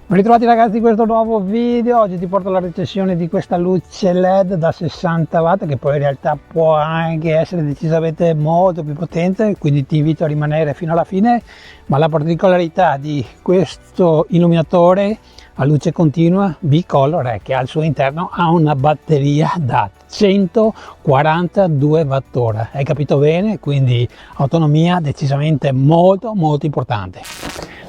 Ben ritrovati ragazzi in questo nuovo video. Oggi ti porto la recensione di questa luce LED da 60 watt che poi in realtà può anche essere decisamente molto più potente, quindi ti invito a rimanere fino alla fine. Ma la particolarità di questo illuminatore a luce continua bicolor è che al suo interno ha una batteria da 142 watt-ora. Hai capito bene? Quindi autonomia decisamente molto importante.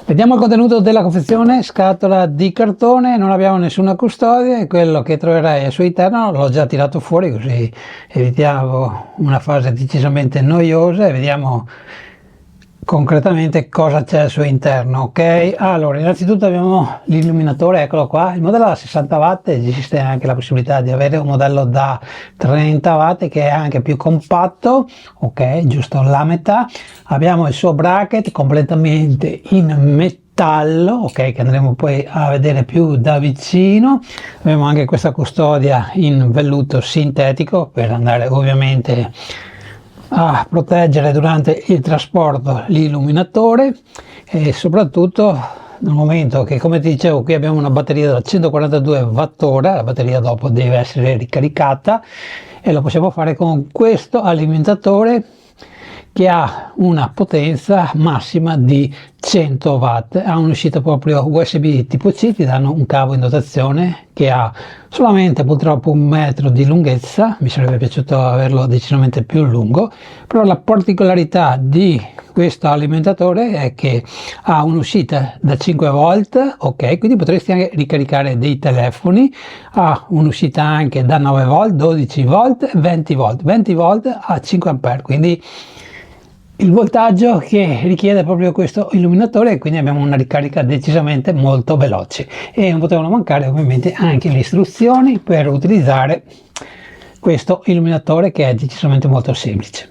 Vediamo il contenuto della confezione. Scatola di cartone, non abbiamo nessuna custodia e quello che troverai al suo interno l'ho già tirato fuori, così evitiamo una fase decisamente noiosa e vediamo concretamente cosa c'è al suo interno. Ok, allora innanzitutto abbiamo l'illuminatore, eccolo qua. Il modello da 60 watt, esiste anche la possibilità di avere un modello da 30 watt che è anche più compatto, ok, giusto la metà. Abbiamo il suo bracket completamente in metallo, ok, che andremo poi a vedere più da vicino. Abbiamo anche questa custodia in velluto sintetico per andare ovviamente a proteggere durante il trasporto l'illuminatore, e soprattutto nel momento che, come ti dicevo, qui abbiamo una batteria da 142 watt-ora, la batteria dopo deve essere ricaricata e lo possiamo fare con questo alimentatore che ha una potenza massima di 100 watt, ha un'uscita proprio USB tipo C, ti danno un cavo in dotazione che ha solamente purtroppo 1 metro di lunghezza, mi sarebbe piaciuto averlo decisamente più lungo, però la particolarità di questo alimentatore è che ha un'uscita da 5 volt, ok, quindi potresti anche ricaricare dei telefoni, ha un'uscita anche da 9 volt, 12 volt, 20 volt, 20 volt a 5 ampere, quindi il voltaggio che richiede proprio questo illuminatore, e quindi abbiamo una ricarica decisamente molto veloce. E non potevano mancare ovviamente anche le istruzioni per utilizzare questo illuminatore, che è decisamente molto semplice.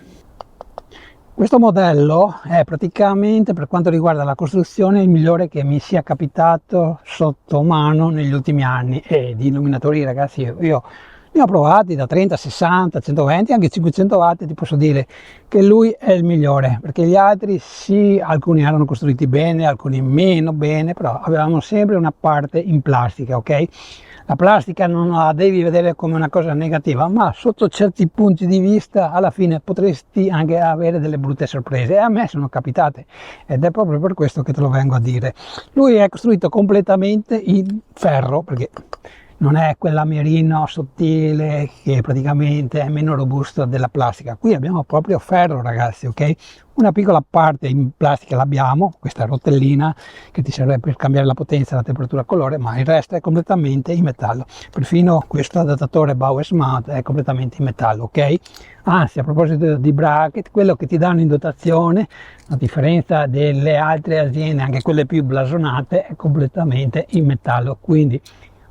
Questo modello è praticamente, per quanto riguarda la costruzione, il migliore che mi sia capitato sotto mano negli ultimi anni. E di illuminatori, ragazzi, io ne ho provati da 30, 60, 120, anche 500 watt, ti posso dire che lui è il migliore, perché gli altri sì, alcuni erano costruiti bene, alcuni meno bene, però avevamo sempre una parte in plastica, ok? La plastica non la devi vedere come una cosa negativa, ma sotto certi punti di vista alla fine potresti anche avere delle brutte sorprese, e a me sono capitate, ed è proprio per questo che te lo vengo a dire. Lui è costruito completamente in ferro, perché non è quell'amerino sottile che praticamente è meno robusto della plastica. Qui abbiamo proprio ferro, ragazzi, ok? Una piccola parte in plastica l'abbiamo, questa rotellina che ti serve per cambiare la potenza, la temperatura, il colore, ma il resto è completamente in metallo. Perfino questo adattatore Bowers Mount è completamente in metallo, ok? Anzi, a proposito di bracket, quello che ti danno in dotazione, a differenza delle altre aziende, anche quelle più blasonate, è completamente in metallo. Quindi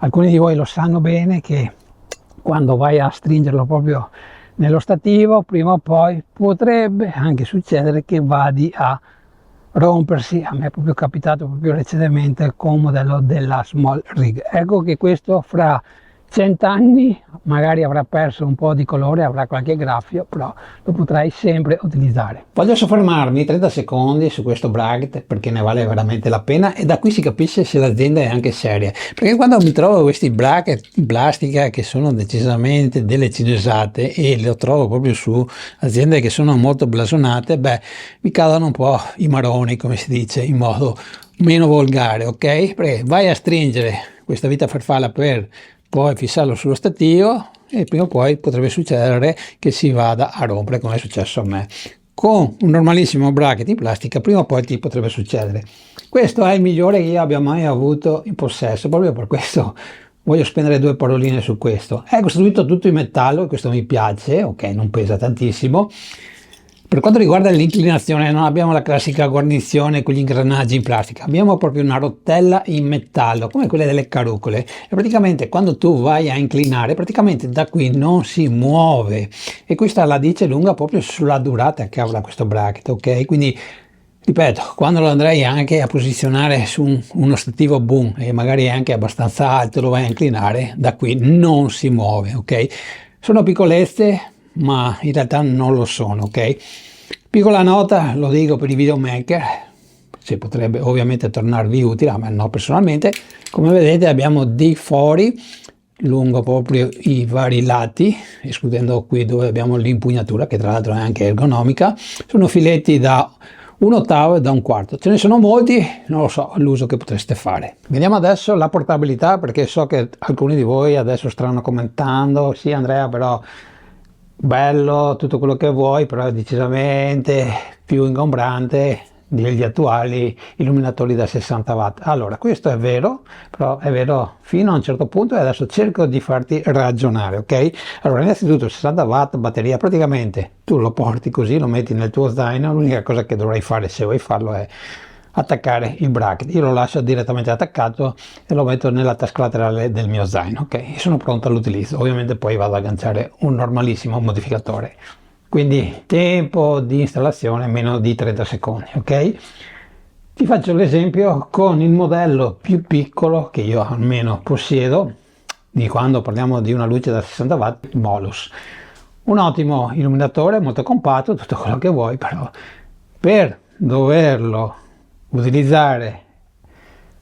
alcuni di voi lo sanno bene che quando vai a stringerlo proprio nello stativo, prima o poi potrebbe anche succedere che vadi a rompersi. A me è proprio capitato proprio recentemente con un modello della Small Rig. Ecco che questo fra 100 anni magari avrà perso un po' di colore, avrà qualche graffio, però lo potrai sempre utilizzare. Voglio soffermarmi 30 secondi su questo bracket perché ne vale veramente la pena, e da qui si capisce se l'azienda è anche seria, perché quando mi trovo questi bracket in plastica che sono decisamente delle cinesate e lo trovo proprio su aziende che sono molto blasonate, beh, mi cadono un po' i maroni, come si dice in modo meno volgare, ok? Perché vai a stringere questa vita farfalla per poi fissarlo sullo stativo e prima o poi potrebbe succedere che si vada a rompere, come è successo a me. Con un normalissimo bracket in plastica prima o poi ti potrebbe succedere. Questo è il migliore che io abbia mai avuto in possesso, proprio per questo voglio spendere 2 paroline su questo. È costruito tutto in metallo e questo mi piace, ok, non pesa tantissimo. Per quanto riguarda l'inclinazione, non abbiamo la classica guarnizione con gli ingranaggi in plastica, abbiamo proprio una rotella in metallo come quelle delle carrucole, e praticamente quando tu vai a inclinare, praticamente da qui non si muove, e questa la dice lunga proprio sulla durata che avrà questo bracket, ok? Quindi ripeto, quando lo andrai anche a posizionare su uno stativo boom e magari anche abbastanza alto, lo vai a inclinare, da qui non si muove, ok? Sono piccolezze, ma in realtà non lo sono, ok? Piccola nota, lo dico per i videomaker: se potrebbe ovviamente tornarvi utile, a me no personalmente. Come vedete abbiamo dei fori lungo proprio i vari lati, escludendo qui dove abbiamo l'impugnatura, che tra l'altro è anche ergonomica. Sono filetti da 1/8 e da 1/4, ce ne sono molti, non lo so l'uso che potreste fare. Vediamo adesso la portabilità, perché so che alcuni di voi adesso staranno commentando: sì Andrea, però bello tutto quello che vuoi, però è decisamente più ingombrante degli attuali illuminatori da 60 watt. Allora, questo è vero, però è vero fino a un certo punto, e adesso cerco di farti ragionare, ok? Allora, innanzitutto 60 watt batteria, praticamente tu lo porti così, lo metti nel tuo zaino, l'unica cosa che dovrai fare, se vuoi farlo, è attaccare il bracket. Io lo lascio direttamente attaccato e lo metto nella tasca laterale del mio zaino, ok? E sono pronto all'utilizzo. Ovviamente poi vado ad agganciare un normalissimo modificatore. Quindi tempo di installazione meno di 30 secondi, ok? Ti faccio l'esempio con il modello più piccolo che io almeno possiedo, di quando parliamo di una luce da 60 watt, il Molus. Un ottimo illuminatore, molto compatto, tutto quello che vuoi, però per doverlo utilizzare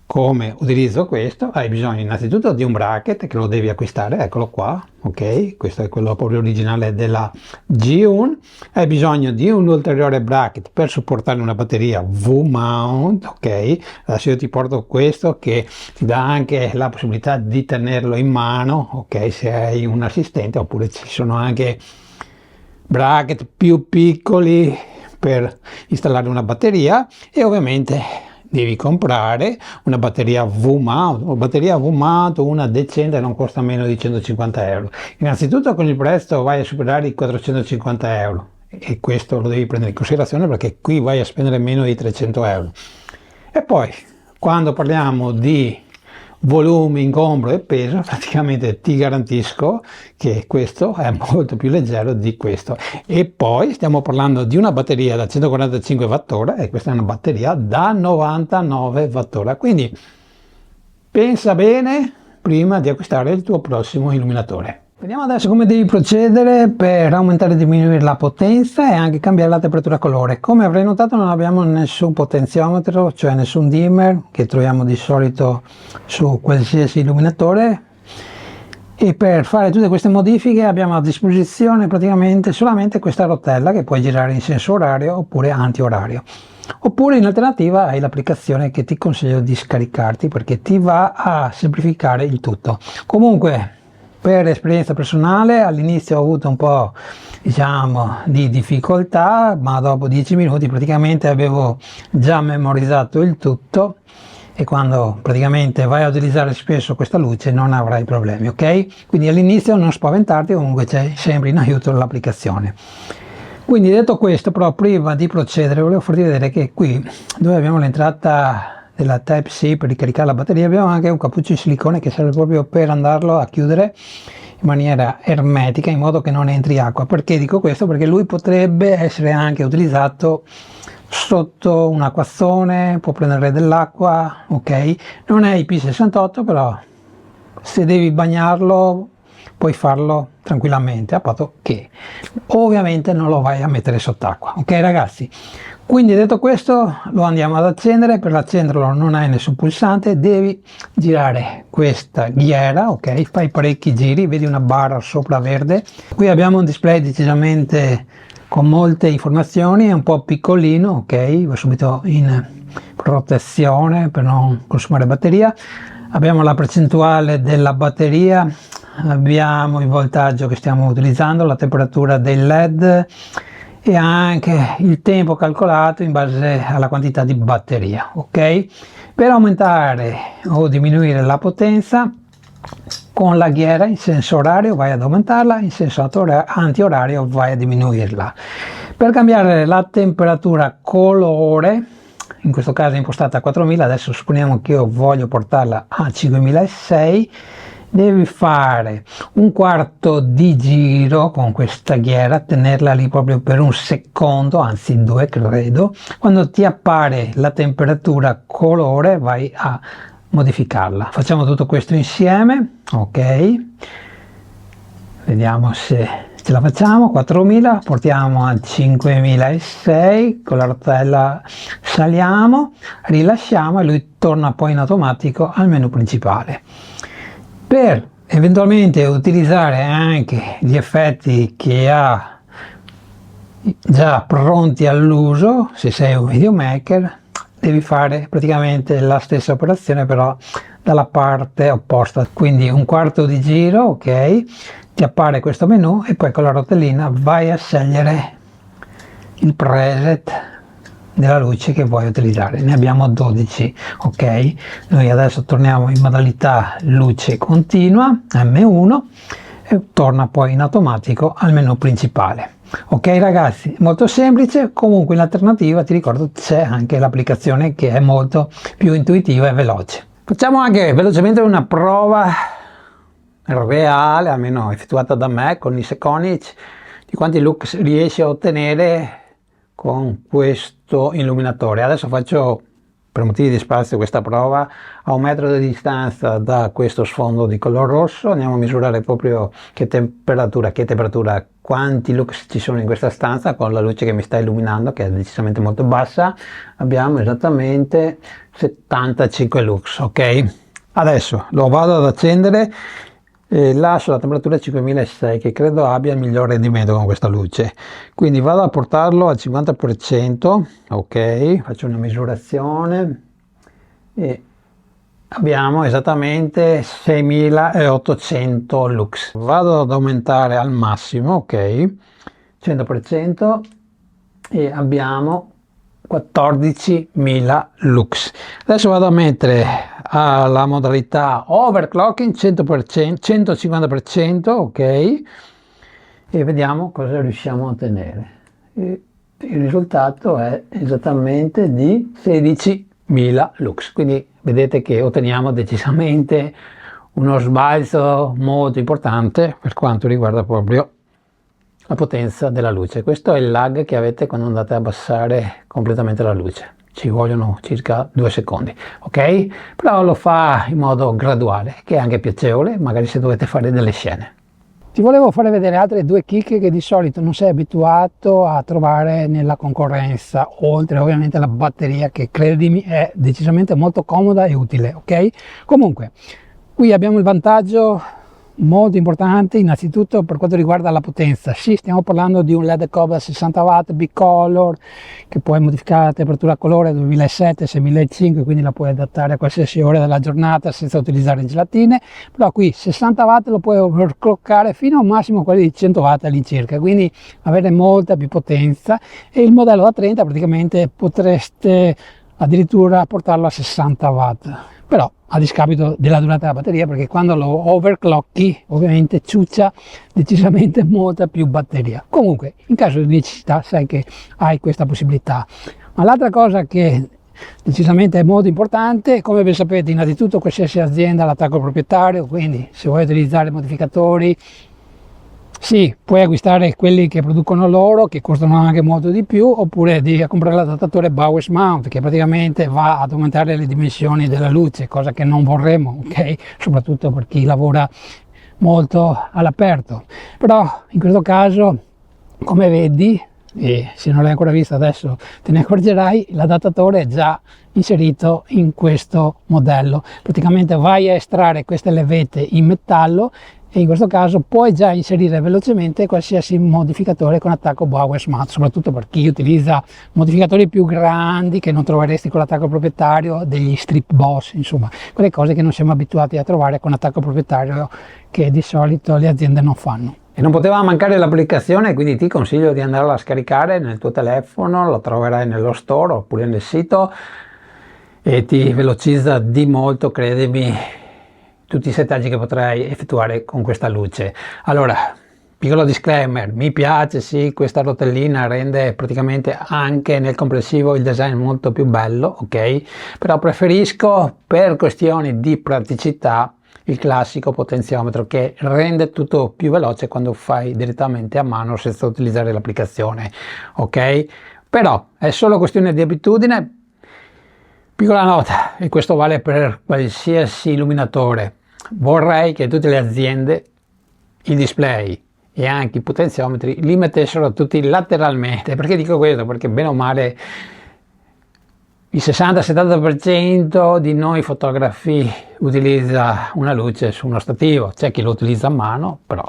come utilizzo questo hai bisogno innanzitutto di un bracket che lo devi acquistare, eccolo qua, ok? Questo è quello proprio originale della G1. Hai bisogno di un ulteriore bracket per supportare una batteria V-mount, ok? Adesso io ti porto questo che ti dà anche la possibilità di tenerlo in mano, ok? Se hai un assistente, oppure ci sono anche bracket più piccoli per installare una batteria. E ovviamente devi comprare una batteria V-mount, una decente, non costa meno di 150 euro. Innanzitutto con il prezzo vai a superare i 450 euro, e questo lo devi prendere in considerazione, perché qui vai a spendere meno di 300 euro. E poi quando parliamo di volume, ingombro e peso, praticamente ti garantisco che questo è molto più leggero di questo. E poi stiamo parlando di una batteria da 145 Wh, e questa è una batteria da 99 Wh, quindi pensa bene prima di acquistare il tuo prossimo illuminatore. Vediamo adesso come devi procedere per aumentare e diminuire la potenza e anche cambiare la temperatura colore. Come avrai notato non abbiamo nessun potenziometro, cioè nessun dimmer che troviamo di solito su qualsiasi illuminatore, e per fare tutte queste modifiche abbiamo a disposizione praticamente solamente questa rotella che puoi girare in senso orario oppure anti-orario. Oppure in alternativa hai l'applicazione che ti consiglio di scaricarti, perché ti va a semplificare il tutto. Comunque, per esperienza personale all'inizio ho avuto un po', diciamo, di difficoltà, ma dopo 10 minuti praticamente avevo già memorizzato il tutto, e quando praticamente vai a utilizzare spesso questa luce non avrai problemi, ok? Quindi all'inizio non spaventarti, comunque c'è sempre in aiuto l'applicazione. Quindi detto questo, però prima di procedere volevo farti vedere che qui dove abbiamo l'entrata della Type-C per ricaricare la batteria abbiamo anche un cappuccio di silicone che serve proprio per andarlo a chiudere in maniera ermetica, in modo che non entri acqua. Perché dico questo? Perché lui potrebbe essere anche utilizzato sotto un acquazzone, può prendere dell'acqua, ok? Non è IP68, però se devi bagnarlo puoi farlo tranquillamente, a patto che ovviamente non lo vai a mettere sott'acqua, ok ragazzi? Quindi detto questo lo andiamo ad accendere. Per accenderlo non hai nessun pulsante, devi girare questa ghiera, ok? Fai parecchi giri, vedi una barra sopra verde. Qui abbiamo un display decisamente con molte informazioni, è un po' piccolino, ok? Va subito in protezione per non consumare batteria. Abbiamo la percentuale della batteria, abbiamo il voltaggio che stiamo utilizzando, la temperatura dei LED e anche il tempo calcolato in base alla quantità di batteria, ok? Per aumentare o diminuire la potenza con la ghiera in senso orario vai ad aumentarla, in senso antiorario vai a diminuirla. Per cambiare la temperatura colore, in questo caso è impostata a 4000, adesso supponiamo che io voglio portarla a 5006, devi fare un quarto di giro con questa ghiera, tenerla lì proprio per un secondo, anzi 2 credo. Quando ti appare la temperatura colore vai a modificarla. Facciamo tutto questo insieme, ok? Vediamo se ce la facciamo, 4000, portiamo a 5006, con la rotella saliamo, rilasciamo e lui torna poi in automatico al menu principale. Per eventualmente utilizzare anche gli effetti che ha già pronti all'uso, se sei un videomaker, devi fare praticamente la stessa operazione però dalla parte opposta, quindi un quarto di giro, ok, ti appare questo menu e poi con la rotellina vai a scegliere il preset della luce che vuoi utilizzare. Ne abbiamo 12, ok. Noi adesso torniamo in modalità luce continua M1 e torna poi in automatico al menu principale. Ok ragazzi, molto semplice. Comunque in alternativa ti ricordo c'è anche l'applicazione che è molto più intuitiva e veloce. Facciamo anche velocemente una prova reale, almeno effettuata da me con i Sekonic, di quanti lux riesci a ottenere con questo illuminatore. Adesso faccio, per motivi di spazio, questa prova a 1 metro di distanza da questo sfondo di color rosso. Andiamo a misurare proprio che temperatura, quanti lux ci sono in questa stanza con la luce che mi sta illuminando, che è decisamente molto bassa. Abbiamo esattamente 75 lux, ok. Adesso lo vado ad accendere e lascio la temperatura 5006, che credo abbia il miglior rendimento con questa luce, quindi vado a portarlo al 50%, ok, faccio una misurazione e abbiamo esattamente 6800 lux. Vado ad aumentare al massimo, ok, 100%, e abbiamo 14.000 lux. Adesso vado a mettere alla modalità overclocking 100%, 150%, ok, e vediamo cosa riusciamo a ottenere. Il risultato è esattamente di 16.000 lux, quindi vedete che otteniamo decisamente uno sbalzo molto importante per quanto riguarda proprio la potenza della luce. Questo è il lag che avete quando andate a abbassare completamente la luce, ci vogliono circa 2 secondi, ok? Però lo fa in modo graduale, che è anche piacevole, magari se dovete fare delle scene. Ti volevo fare vedere altre 2 chicche che di solito non sei abituato a trovare nella concorrenza, oltre ovviamente alla batteria, che credimi è decisamente molto comoda e utile, ok? Comunque, qui abbiamo il vantaggio molto importante innanzitutto per quanto riguarda la potenza. Sì, stiamo parlando di un LED cover 60 watt bicolor che puoi modificare la temperatura a colore 2007, 6005, quindi la puoi adattare a qualsiasi ora della giornata senza utilizzare gelatine, però qui 60 watt lo puoi overclockare fino a un massimo quelli di 100 watt all'incirca, quindi avere molta più potenza, e il modello da 30 praticamente potreste addirittura portarlo a 60 watt, però a discapito della durata della batteria, perché quando lo overclocki ovviamente ciuccia decisamente molta più batteria. Comunque in caso di necessità sai che hai questa possibilità. Ma l'altra cosa che decisamente è molto importante, come ben sapete, innanzitutto qualsiasi azienda ha l'attacco proprietario, quindi se vuoi utilizzare modificatori, sì, puoi acquistare quelli che producono loro, che costano anche molto di più, oppure devi comprare l'adattatore Bowers Mount, che praticamente va ad aumentare le dimensioni della luce, cosa che non vorremmo, ok? Soprattutto per chi lavora molto all'aperto. Però in questo caso, come vedi, e se non l'hai ancora visto adesso te ne accorgerai, l'adattatore è già inserito in questo modello. Praticamente vai a estrarre queste levette in metallo e in questo caso puoi già inserire velocemente qualsiasi modificatore con attacco Bowers Mount, soprattutto per chi utilizza modificatori più grandi che non troveresti con l'attacco proprietario, degli strip boss, insomma quelle cose che non siamo abituati a trovare con attacco proprietario, che di solito le aziende non fanno. E non poteva mancare l'applicazione, quindi ti consiglio di andarla a scaricare nel tuo telefono, lo troverai nello store oppure nel sito e ti velocizza di molto, credimi, tutti i settaggi che potrai effettuare con questa luce. Allora, piccolo disclaimer, mi piace, sì, questa rotellina rende praticamente anche nel complessivo il design molto più bello, ok? Però preferisco, per questioni di praticità, il classico potenziometro, che rende tutto più veloce quando fai direttamente a mano senza utilizzare l'applicazione, ok? Però è solo questione di abitudine. Piccola nota, e questo vale per qualsiasi illuminatore: vorrei che tutte le aziende il display e anche i potenziometri li mettessero tutti lateralmente. Perché dico questo? Perché bene o male il 60-70% di noi fotografi utilizza una luce su uno stativo, c'è chi lo utilizza a mano, però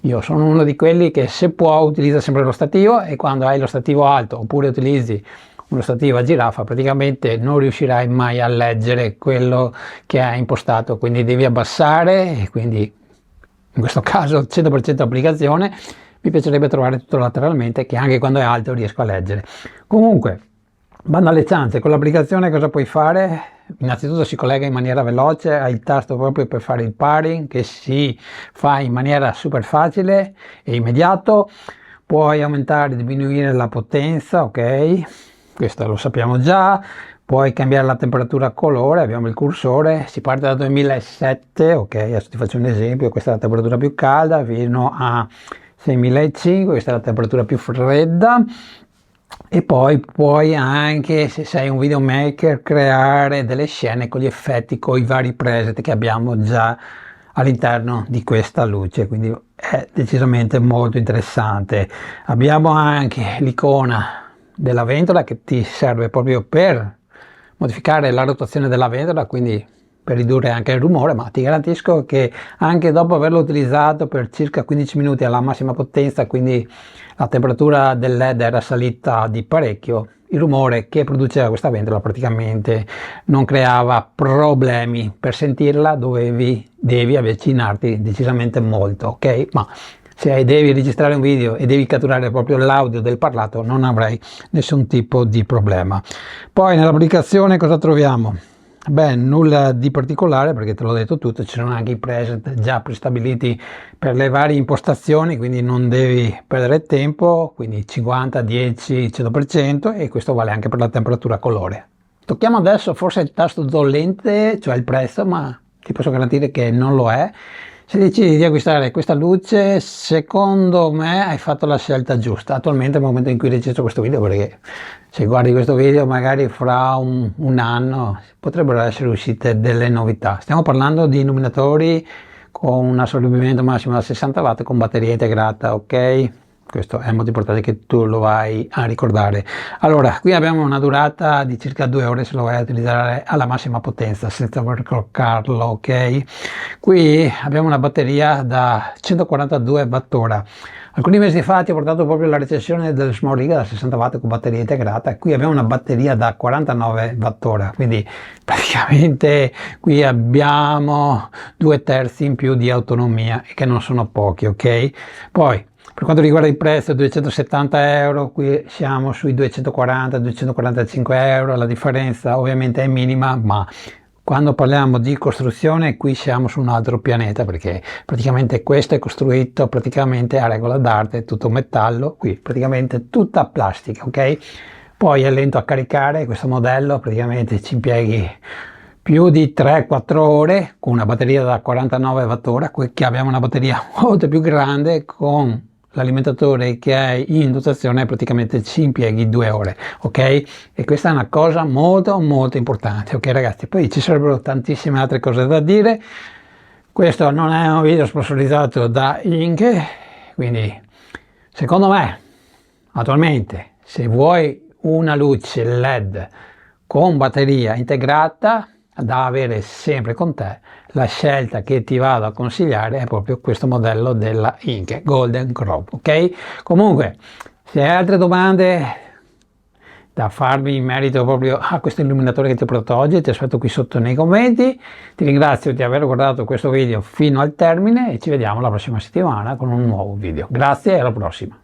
io sono uno di quelli che se può utilizza sempre lo stativo, e quando hai lo stativo alto oppure utilizzi uno stativo a giraffa praticamente non riuscirai mai a leggere quello che hai impostato, quindi devi abbassare, e quindi in questo caso 100% applicazione. Mi piacerebbe trovare tutto lateralmente, che anche quando è alto riesco a leggere. Comunque, bando alle ciance, con l'applicazione cosa puoi fare? Innanzitutto si collega in maniera veloce, hai il tasto proprio per fare il pairing che si fa in maniera super facile e immediato. Puoi aumentare e diminuire la potenza, ok, questo lo sappiamo già. Puoi cambiare la temperatura a colore, abbiamo il cursore, si parte da 2007, ok, adesso ti faccio un esempio, questa è la temperatura più calda, fino a 6005, questa è la temperatura più fredda. E poi puoi anche, se sei un videomaker, creare delle scene con gli effetti, con i vari preset che abbiamo già all'interno di questa luce, quindi è decisamente molto interessante. Abbiamo anche l'icona della ventola che ti serve proprio per modificare la rotazione della ventola, quindi per ridurre anche il rumore, ma ti garantisco che anche dopo averlo utilizzato per circa 15 minuti alla massima potenza, quindi la temperatura del LED era salita di parecchio, il rumore che produceva questa ventola praticamente non creava problemi. Per sentirla devi avvicinarti decisamente molto, ok? Ma se devi registrare un video e devi catturare proprio l'audio del parlato non avrai nessun tipo di problema. Poi nell'applicazione cosa troviamo? Beh, nulla di particolare, perché te l'ho detto tutto, ci sono anche i preset già prestabiliti per le varie impostazioni, quindi non devi perdere tempo, quindi 50, 10, 100%, e questo vale anche per la temperatura colore. Tocchiamo adesso forse il tasto dolente, cioè il prezzo, ma ti posso garantire che non lo è. Se decidi di acquistare questa luce, secondo me hai fatto la scelta giusta. Attualmente, nel momento in cui registro questo video, perché se guardi questo video magari fra un anno potrebbero essere uscite delle novità. Stiamo parlando di illuminatori con un assorbimento massimo da 60 watt con batteria integrata, ok? Questo è molto importante che tu lo vai a ricordare. Allora, qui abbiamo una durata di circa 2 ore se lo vai a utilizzare alla massima potenza senza overclockarlo, ok? Qui abbiamo una batteria da 142 watt-ora. Alcuni mesi fa ti ho portato proprio la recensione del Small Rig da 60 watt con batteria integrata. Qui abbiamo una batteria da 49 watt-ora, quindi praticamente qui abbiamo 2/3 in più di autonomia, e che non sono pochi, ok? Poi per quanto riguarda il prezzo, 270 euro, qui siamo sui 240-245 euro, la differenza ovviamente è minima, ma quando parliamo di costruzione qui siamo su un altro pianeta, perché praticamente questo è costruito praticamente a regola d'arte, tutto metallo, qui praticamente tutta plastica, ok? Poi è lento a caricare questo modello, praticamente ci impieghi più di 3-4 ore con una batteria da 49 watt-ora. Qui abbiamo una batteria molto più grande con l'alimentatore che hai in dotazione, praticamente ci impieghi 2 ore, ok? E questa è una cosa molto importante, ok ragazzi? Poi ci sarebbero tantissime altre cose da dire. Questo non è un video sponsorizzato da Ink, quindi secondo me attualmente se vuoi una luce LED con batteria integrata da avere sempre con te, la scelta che ti vado a consigliare è proprio questo modello della Ink Golden Crop, ok? Comunque, se hai altre domande da farmi in merito proprio a questo illuminatore che ti ho portato oggi, ti aspetto qui sotto nei commenti. Ti ringrazio di aver guardato questo video fino al termine e ci vediamo la prossima settimana con un nuovo video. Grazie e alla prossima.